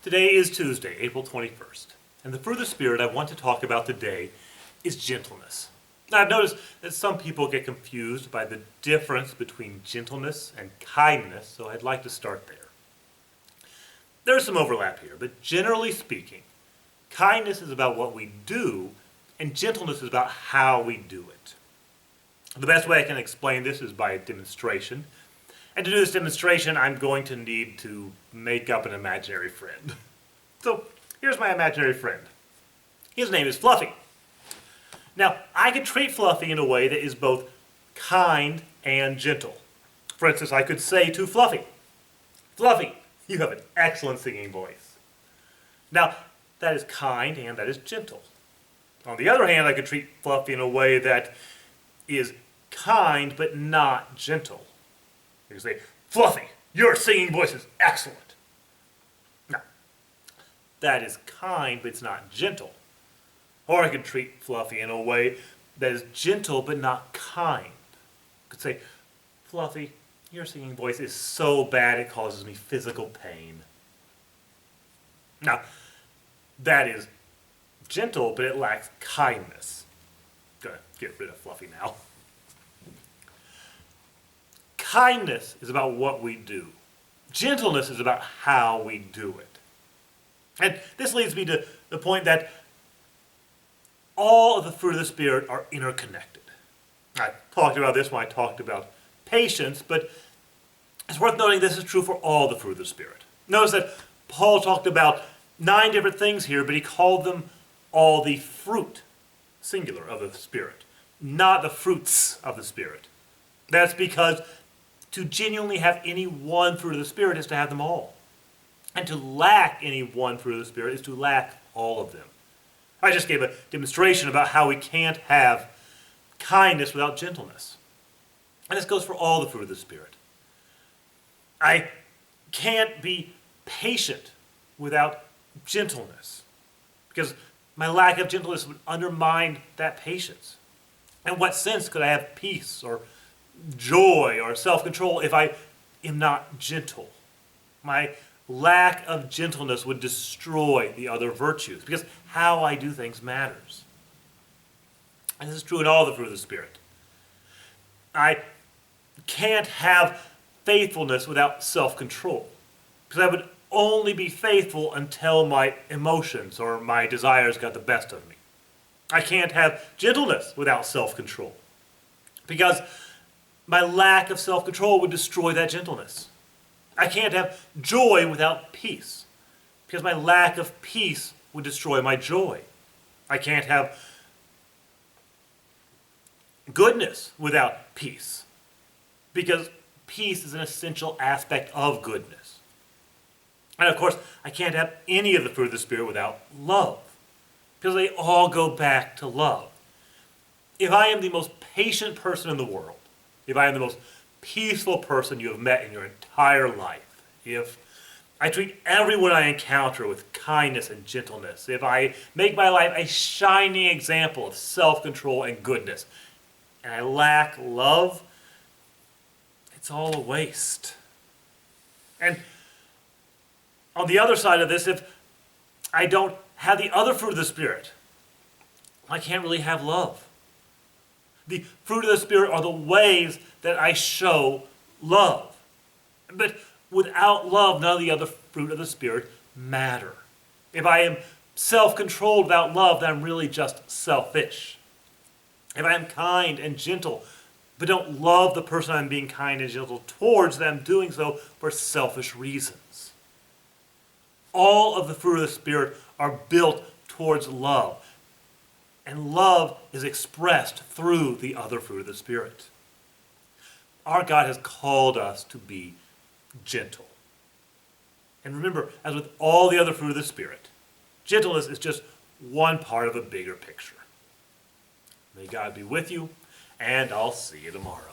Today is Tuesday, April 21st, and the fruit of the Spirit I want to talk about today is gentleness. Now, I've noticed that some people get confused by the difference between gentleness and kindness, so I'd like to start there. There's some overlap here, but generally speaking, kindness is about what we do, and gentleness is about how we do it. The best way I can explain this is by a demonstration. And to do this demonstration, I'm going to need to make up an imaginary friend. So, here's my imaginary friend. His name is Fluffy. Now, I could treat Fluffy in a way that is both kind and gentle. For instance, I could say to Fluffy, "Fluffy, you have an excellent singing voice." Now, that is kind and that is gentle. On the other hand, I could treat Fluffy in a way that is kind but not gentle. You can say, "Fluffy, your singing voice is excellent." Now, that is kind, but it's not gentle. Or I could treat Fluffy in a way that is gentle, but not kind. I could say, "Fluffy, your singing voice is so bad it causes me physical pain." Now, that is gentle, but it lacks kindness. Gonna get rid of Fluffy now. Kindness is about what we do. Gentleness is about how we do it. And this leads me to the point that all of the fruit of the Spirit are interconnected. I talked about this when I talked about patience, but it's worth noting this is true for all the fruit of the Spirit. Notice that Paul talked about 9 different things here, but he called them all the fruit, singular, of the Spirit, not the fruits of the Spirit. That's because to genuinely have any one fruit of the Spirit is to have them all. And to lack any one fruit of the Spirit is to lack all of them. I just gave a demonstration about how we can't have kindness without gentleness. And this goes for all the fruit of the Spirit. I can't be patient without gentleness, because my lack of gentleness would undermine that patience. In what sense could I have peace or joy or self-control if I am not gentle? My lack of gentleness would destroy the other virtues, because how I do things matters. And this is true in all the fruit of the Spirit. I can't have faithfulness without self-control, because I would only be faithful until my emotions or my desires got the best of me. I can't have gentleness without self-control, because my lack of self-control would destroy that gentleness. I can't have joy without peace, because my lack of peace would destroy my joy. I can't have goodness without peace, because peace is an essential aspect of goodness. And of course, I can't have any of the fruit of the Spirit without love, because they all go back to love. If I am the most patient person in the world, if I am the most peaceful person you have met in your entire life, if I treat everyone I encounter with kindness and gentleness, if I make my life a shining example of self-control and goodness, and I lack love, it's all a waste. And on the other side of this, if I don't have the other fruit of the Spirit, I can't really have love. The fruit of the Spirit are the ways that I show love. But without love, none of the other fruit of the Spirit matter. If I am self-controlled without love, then I'm really just selfish. If I am kind and gentle, but don't love the person I'm being kind and gentle towards, then I'm doing so for selfish reasons. All of the fruit of the Spirit are built towards love. And love is expressed through the other fruit of the Spirit. Our God has called us to be gentle. And remember, as with all the other fruit of the Spirit, gentleness is just one part of a bigger picture. May God be with you, and I'll see you tomorrow.